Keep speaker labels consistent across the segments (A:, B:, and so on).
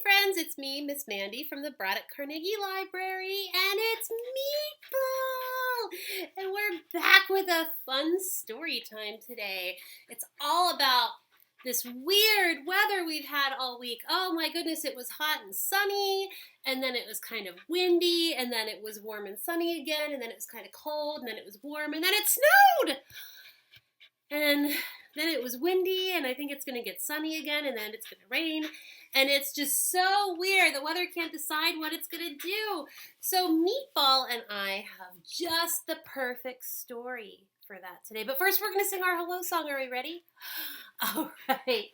A: Friends, it's me, Miss Mandy from the Braddock Carnegie Library, and it's Meatball! And we're back with a fun story time today. It's all about this weird weather we've had all week. Oh my goodness, it was hot and sunny, and then it was kind of windy, and then it was warm and sunny again, and then it was kind of cold, and then it was warm, and then it snowed! And then it was windy, and I think it's going to get sunny again, and then it's going to rain. And it's just so weird. The weather can't decide what it's going to do. So Meatball and I have just the perfect story for that today. But first, we're going to sing our hello song. Are we ready? All right.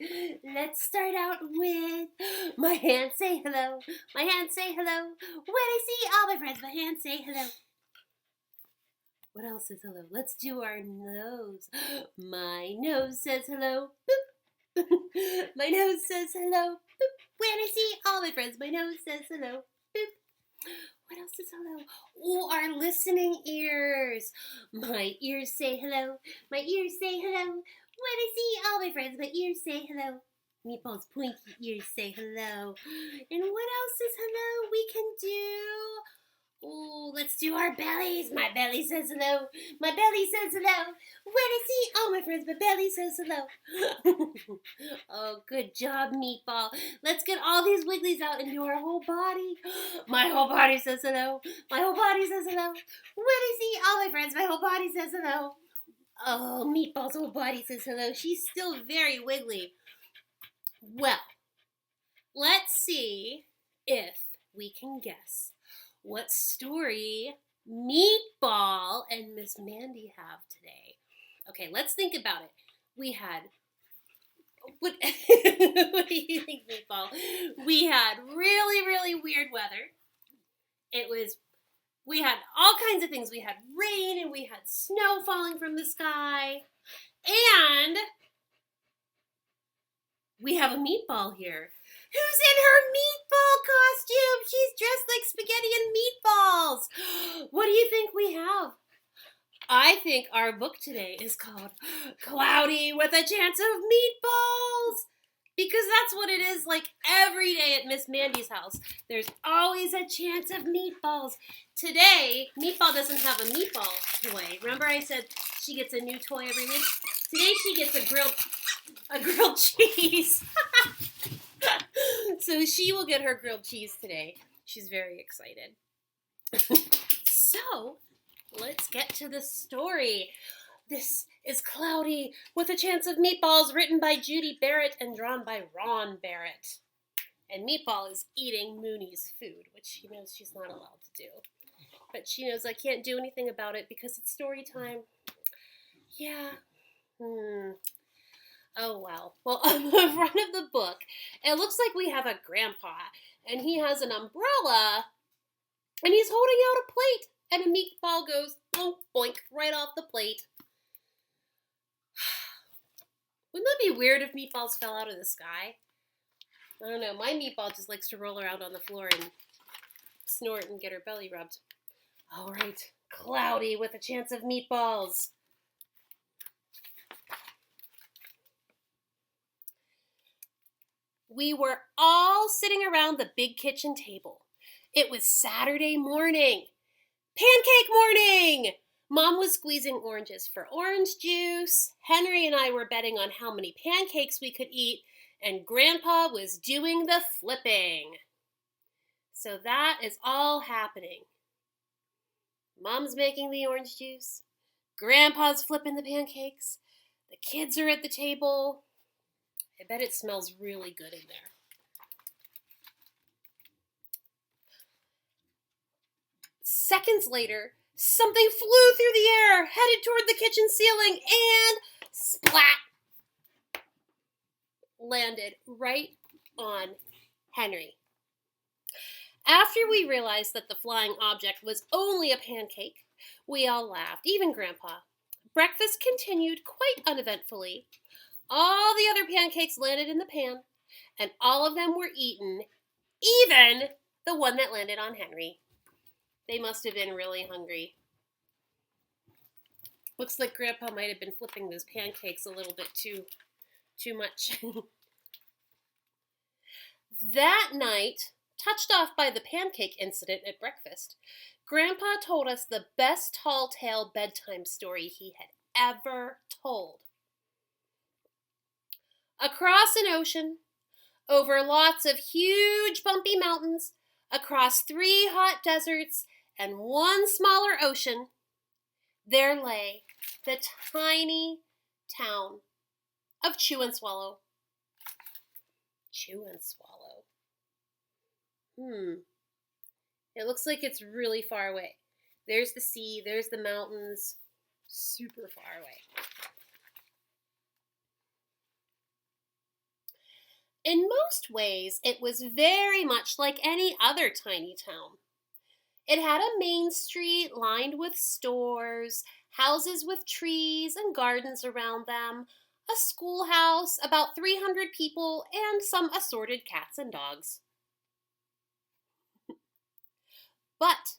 A: Let's start out with my hands say hello. My hands say hello. When I see all my friends, my hands say hello. What else is hello? Let's do our nose. My nose says hello. Boop. My nose says hello. Boop. When I see all my friends, my nose says hello. Boop. What else is hello? Oh, our listening ears. My ears say hello. My ears say hello. When I see all my friends, my ears say hello. Meatball's pointy ears say hello. And what else is hello we can do? Oh, let's do our bellies. My belly says hello. My belly says hello. When I see all my friends, my belly says hello. Oh, good job, Meatball. Let's get all these wigglies out into our whole body. My whole body says hello. My whole body says hello. When I see all my friends, my whole body says hello. Oh, Meatball's whole body says hello. She's still very wiggly. Well, let's see if we can guess what story Meatball and Miss Mandy have today. Okay, let's think about it. We had, what do you think, Meatball? We had really, really weird weather. We had all kinds of things. We had rain and we had snow falling from the sky. And we have a Meatball here. Who's in her meatball costume? She's dressed like spaghetti and meatballs. What do you think we have? I think our book today is called Cloudy with a Chance of Meatballs. Because that's what it is like every day at Miss Mandy's house. There's always a chance of meatballs. Today, Meatball doesn't have a meatball toy. Remember I said she gets a new toy every week? Today she gets a grilled cheese. So she will get her grilled cheese today. She's very excited. So, let's get to the story. This is Cloudy with a Chance of Meatballs, written by Judy Barrett and drawn by Ron Barrett. And Meatball is eating Mooney's food, which she knows she's not allowed to do. But she knows I can't do anything about it because it's story time. Yeah. Oh, well. Well, on the front of the book, it looks like we have a grandpa, and he has an umbrella, and he's holding out a plate, and a meatball goes boink, boink, right off the plate. Wouldn't that be weird if meatballs fell out of the sky? I don't know. My meatball just likes to roll around on the floor and snort and get her belly rubbed. All right. Cloudy with a Chance of Meatballs. We were all sitting around the big kitchen table. It was Saturday morning. Pancake morning! Mom was squeezing oranges for orange juice. Henry and I were betting on how many pancakes we could eat, and Grandpa was doing the flipping. So that is all happening. Mom's making the orange juice. Grandpa's flipping the pancakes. The kids are at the table. I bet it smells really good in there. Seconds later, something flew through the air, headed toward the kitchen ceiling, and splat! Landed right on Henry. After we realized that the flying object was only a pancake, we all laughed, even Grandpa. Breakfast continued quite uneventfully. All the other pancakes landed in the pan, and all of them were eaten, even the one that landed on Henry. They must have been really hungry. Looks like Grandpa might have been flipping those pancakes a little bit too much. That night, touched off by the pancake incident at breakfast, Grandpa told us the best tall tale bedtime story he had ever told. Across an ocean, over lots of huge bumpy mountains, across 3 hot deserts and 1 smaller ocean, there lay the tiny town of Chew and Swallow. Chew and Swallow. It looks like it's really far away. There's the sea, there's the mountains, super far away. In most ways, it was very much like any other tiny town. It had a main street lined with stores, houses with trees and gardens around them, a schoolhouse, about 300 people, and some assorted cats and dogs. But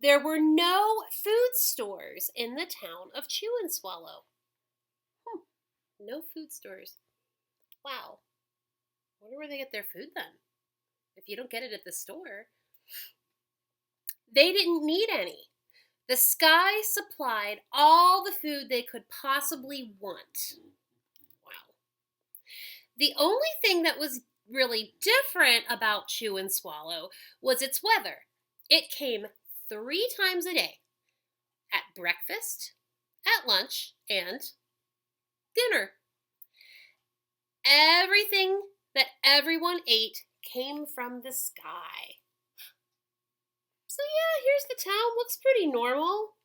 A: there were no food stores in the town of Chew and Swallow. No food stores. Wow. I wonder where they get their food then. If you don't get it at the store. They didn't need any. The sky supplied all the food they could possibly want. Wow. The only thing that was really different about Chew and Swallow was its weather. It came 3 times a day. At breakfast, at lunch, and dinner. Everything that everyone ate came from the sky. So yeah, here's the town. Looks pretty normal.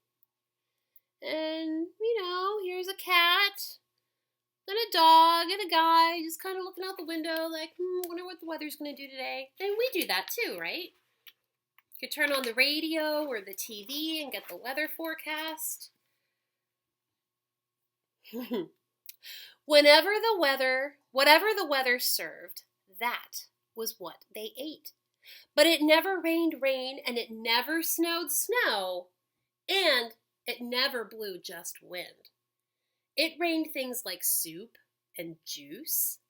A: And, here's a cat, and a dog, and a guy just kind of looking out the window like, wonder what the weather's going to do today. And we do that too, right? You could turn on the radio or the TV and get the weather forecast. Whatever the weather served, that was what they ate. But it never rained rain, and it never snowed snow, and it never blew just wind. It rained things like soup and juice.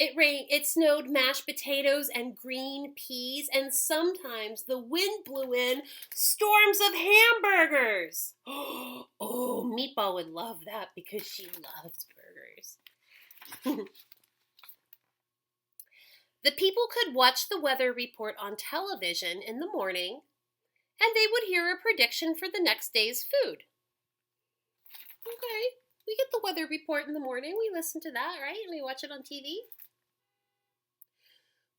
A: It snowed mashed potatoes and green peas, and sometimes the wind blew in storms of hamburgers. Oh, Meatball would love that because she loves burgers. The people could watch the weather report on television in the morning, and they would hear a prediction for the next day's food. Okay, we get the weather report in the morning. We listen to that, right? And we watch it on TV.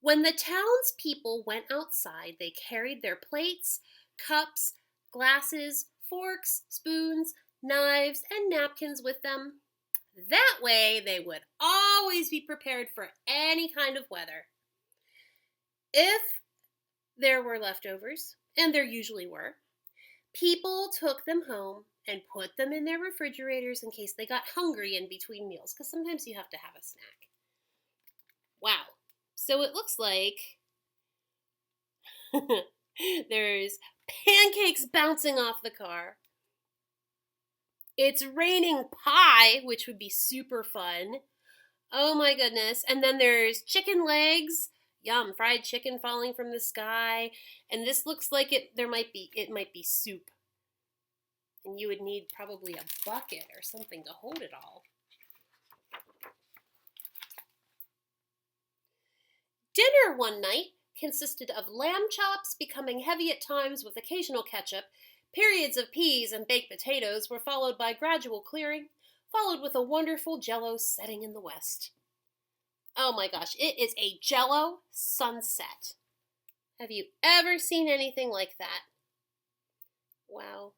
A: When the townspeople went outside, they carried their plates, cups, glasses, forks, spoons, knives, and napkins with them. That way, they would always be prepared for any kind of weather. If there were leftovers, and there usually were, people took them home and put them in their refrigerators in case they got hungry in between meals, because sometimes you have to have a snack. Wow. So it looks like there's pancakes bouncing off the car. It's raining pie, which would be super fun. Oh my goodness. And then there's chicken legs. Yum, fried chicken falling from the sky. And this looks like it might be soup. And you would need probably a bucket or something to hold it all. Dinner one night consisted of lamb chops becoming heavy at times with occasional ketchup. Periods of peas and baked potatoes were followed by gradual clearing, followed with a wonderful Jell-O setting in the west. Oh my gosh, it is a Jell-O sunset. Have you ever seen anything like that? Wow.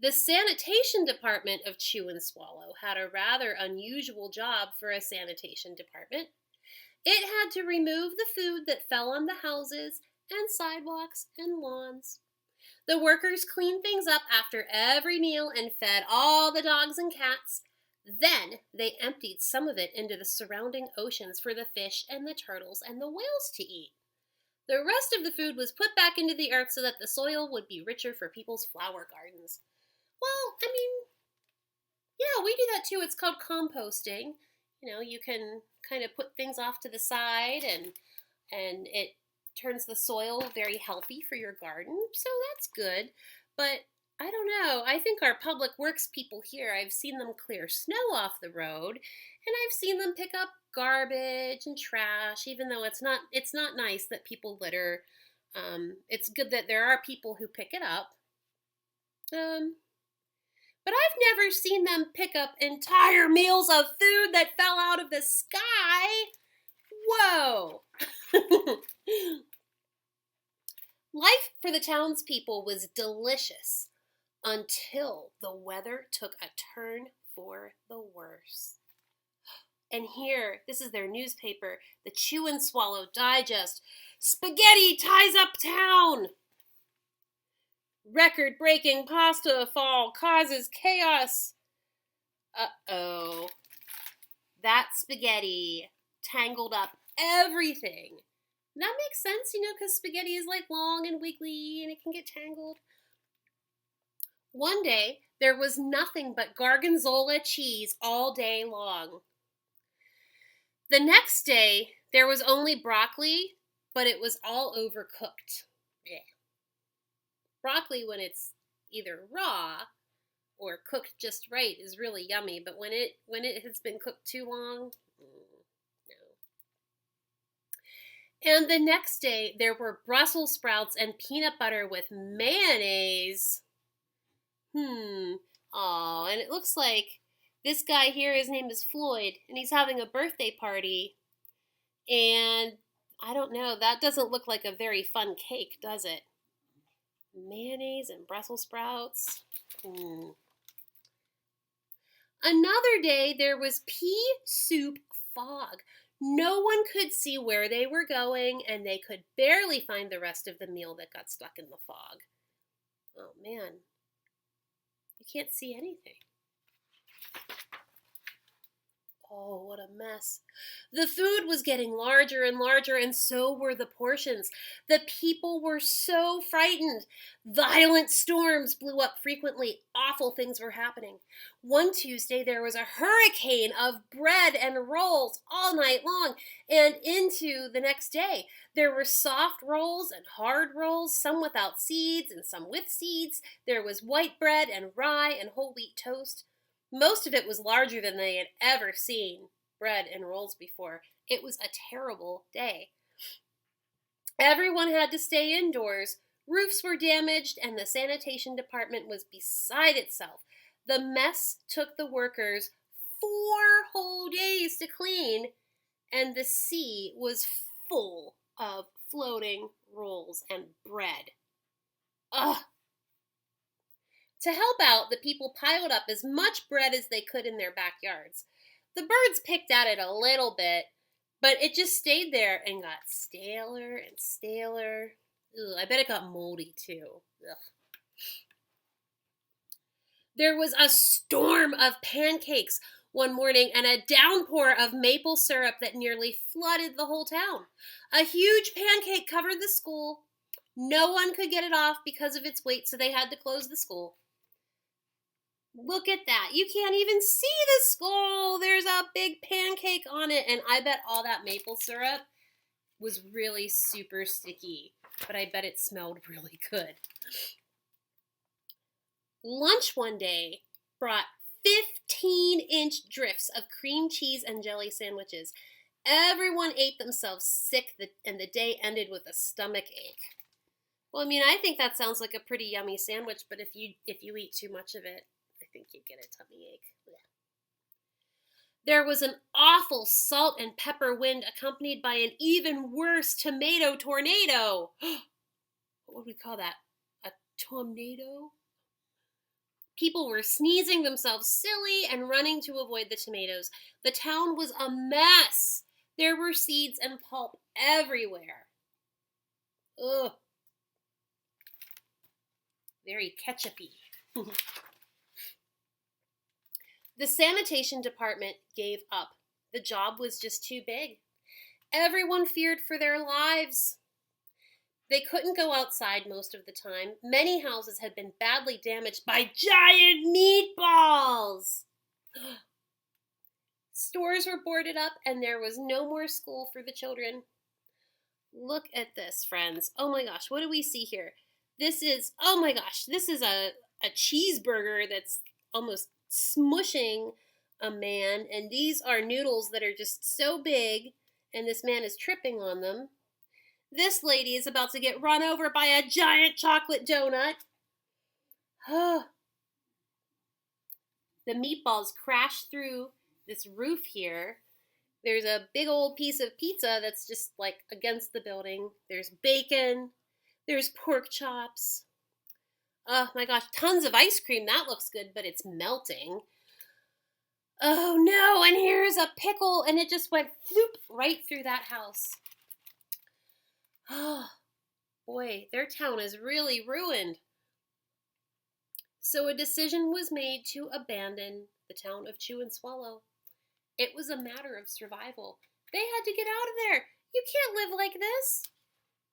A: The sanitation department of Chew and Swallow had a rather unusual job for a sanitation department. It had to remove the food that fell on the houses and sidewalks and lawns. The workers cleaned things up after every meal and fed all the dogs and cats. Then they emptied some of it into the surrounding oceans for the fish and the turtles and the whales to eat. The rest of the food was put back into the earth so that the soil would be richer for people's flower gardens. Well, yeah, we do that too. It's called composting. you can kind of put things off to the side, and it turns the soil very healthy for your garden. So that's good. But I don't know. I think our public works people here, I've seen them clear snow off the road, and I've seen them pick up garbage and trash, even though it's not nice that people litter. It's good that there are people who pick it up. But I've never seen them pick up entire meals of food that fell out of the sky. Whoa! Life for the townspeople was delicious until the weather took a turn for the worse. And here, this is their newspaper, the Chew and Swallow Digest. Spaghetti ties up town! Record-breaking pasta fall causes chaos. Uh-oh. That spaghetti tangled up everything. That makes sense, because spaghetti is like long and wiggly and it can get tangled. One day, there was nothing but gorgonzola cheese all day long. The next day, there was only broccoli, but it was all overcooked. Yeah. Broccoli, when it's either raw or cooked just right, is really yummy, but when it has been cooked too long, no. And the next day, there were Brussels sprouts and peanut butter with mayonnaise. Oh, and it looks like this guy here, his name is Floyd, and he's having a birthday party. And I don't know, that doesn't look like a very fun cake, does it? Mayonnaise and Brussels sprouts. Another day, there was pea soup fog. No one could see where they were going, and they could barely find the rest of the meal that got stuck in the fog. Oh, man. You can't see anything. Oh, what a mess. The food was getting larger and larger, and so were the portions. The people were so frightened. Violent storms blew up frequently. Awful things were happening. One Tuesday, there was a hurricane of bread and rolls all night long, and into the next day. There were soft rolls and hard rolls, some without seeds and some with seeds. There was white bread and rye and whole wheat toast. Most of it was larger than they had ever seen bread and rolls before. It was a terrible day. Everyone had to stay indoors. Roofs were damaged, and the sanitation department was beside itself. The mess took the workers 4 whole days to clean, and the sea was full of floating rolls and bread. Ugh! To help out, the people piled up as much bread as they could in their backyards. The birds picked at it a little bit, but it just stayed there and got staler and staler. Ugh, I bet it got moldy too. Ugh. There was a storm of pancakes one morning and a downpour of maple syrup that nearly flooded the whole town. A huge pancake covered the school. No one could get it off because of its weight, so they had to close the school. Look at that. You can't even see the skull. There's a big pancake on it. And I bet all that maple syrup was really super sticky. But I bet it smelled really good. Lunch one day brought 15-inch drifts of cream cheese and jelly sandwiches. Everyone ate themselves sick, and the day ended with a stomach ache. Well, I think that sounds like a pretty yummy sandwich, but if you eat too much of it, I think you get a tummy ache. Blech. There was an awful salt and pepper wind accompanied by an even worse tomato tornado. What would we call that? A tornado? People were sneezing themselves silly and running to avoid the tomatoes. The town was a mess. There were seeds and pulp everywhere. Ugh. Very ketchupy. The sanitation department gave up. The job was just too big. Everyone feared for their lives. They couldn't go outside most of the time. Many houses had been badly damaged by giant meatballs. Stores were boarded up, and there was no more school for the children. Look at this, friends. Oh my gosh, what do we see here? This is, oh my gosh, this is a cheeseburger that's almost smushing a man, and these are noodles that are just so big, and this man is tripping on them. This lady is about to get run over by a giant chocolate donut. The meatballs crash through this roof here. There's a big old piece of pizza that's just like against the building. There's bacon. There's pork chops. Oh my gosh, tons of ice cream. That looks good, but it's melting. Oh no, and here's a pickle, and it just went floop right through that house. Oh boy, their town is really ruined. So a decision was made to abandon the town of Chew and Swallow. It was a matter of survival. They had to get out of there. You can't live like this.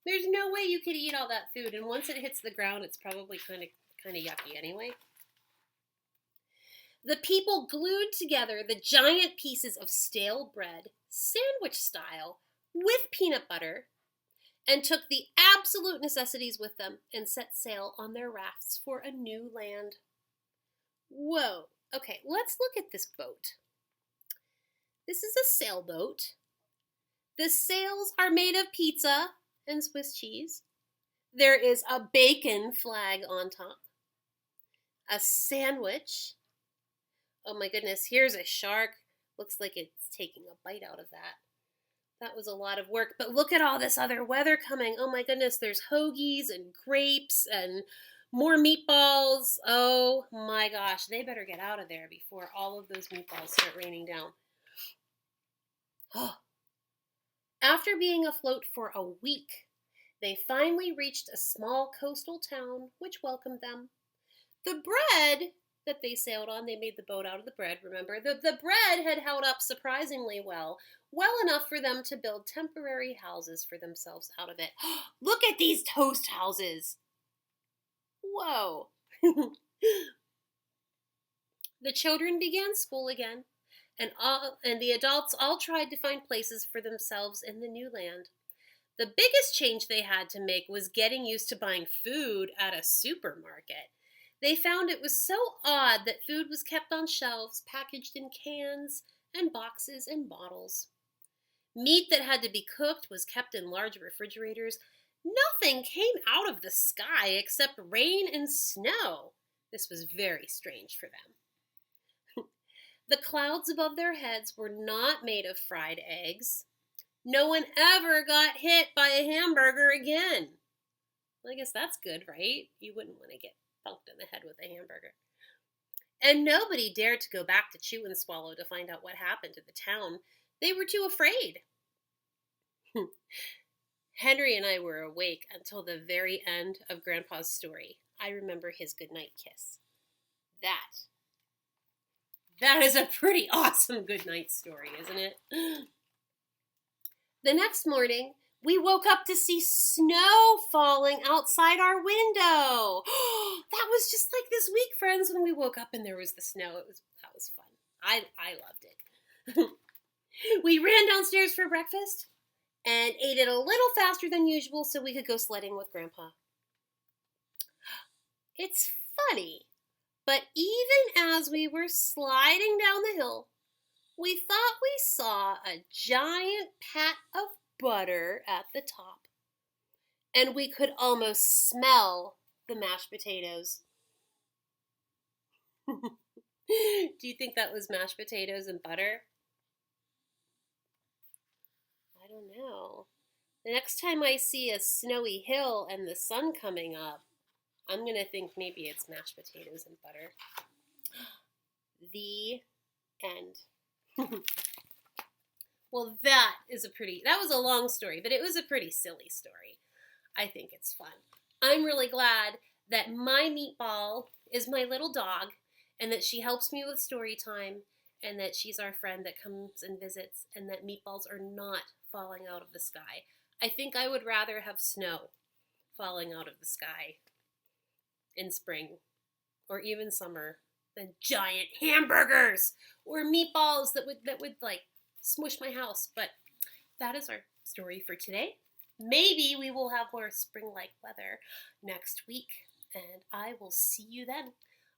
A: There's no way you could eat all that food, and once it hits the ground, it's probably kind of yucky anyway. The people glued together the giant pieces of stale bread, sandwich style, with peanut butter, and took the absolute necessities with them and set sail on their rafts for a new land. Whoa. Okay, let's look at this boat. This is a sailboat. The sails are made of pizza and Swiss cheese. There is a bacon flag on top. A sandwich. Oh my goodness, here's a shark. Looks like it's taking a bite out of that. That was a lot of work, but look at all this other weather coming. Oh my goodness, there's hoagies and grapes and more meatballs. Oh my gosh, they better get out of there before all of those meatballs start raining down. Oh. After being afloat for a week, they finally reached a small coastal town which welcomed them. The bread that they sailed on, they made the boat out of the bread, remember? The bread had held up surprisingly well enough for them to build temporary houses for themselves out of it. Look at these toast houses! Whoa! The children began school again, and the adults all tried to find places for themselves in the new land. The biggest change they had to make was getting used to buying food at a supermarket. They found it was so odd that food was kept on shelves, packaged in cans and boxes and bottles. Meat that had to be cooked was kept in large refrigerators. Nothing came out of the sky except rain and snow. This was very strange for them. The clouds above their heads were not made of fried eggs. No one ever got hit by a hamburger again. Well, I guess that's good, right? You wouldn't want to get punked in the head with a hamburger. And nobody dared to go back to Chew and Swallow to find out what happened to the town. They were too afraid. Henry and I were awake until the very end of Grandpa's story. I remember his goodnight kiss. That is a pretty awesome goodnight story, isn't it? The next morning, we woke up to see snow falling outside our window. That was just like this week, friends, when we woke up and there was the snow. That was fun. I loved it. We ran downstairs for breakfast and ate it a little faster than usual so we could go sledding with Grandpa. It's funny, but even as we were sliding down the hill, we thought we saw a giant pat of butter at the top, and we could almost smell the mashed potatoes. Do you think that was mashed potatoes and butter? I don't know. The next time I see a snowy hill and the sun coming up, I'm going to think maybe it's mashed potatoes and butter. The end. Well, that was a long story, but it was a pretty silly story. I think it's fun. I'm really glad that my Meatball is my little dog, and that she helps me with story time, and that she's our friend that comes and visits, and that meatballs are not falling out of the sky. I think I would rather have snow falling out of the sky in spring or even summer than giant hamburgers or meatballs that would like smush my house. But that is our story for today. Maybe we will have more spring-like weather next week, and I will see you then.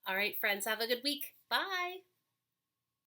A: All right, friends, have a good week. Bye.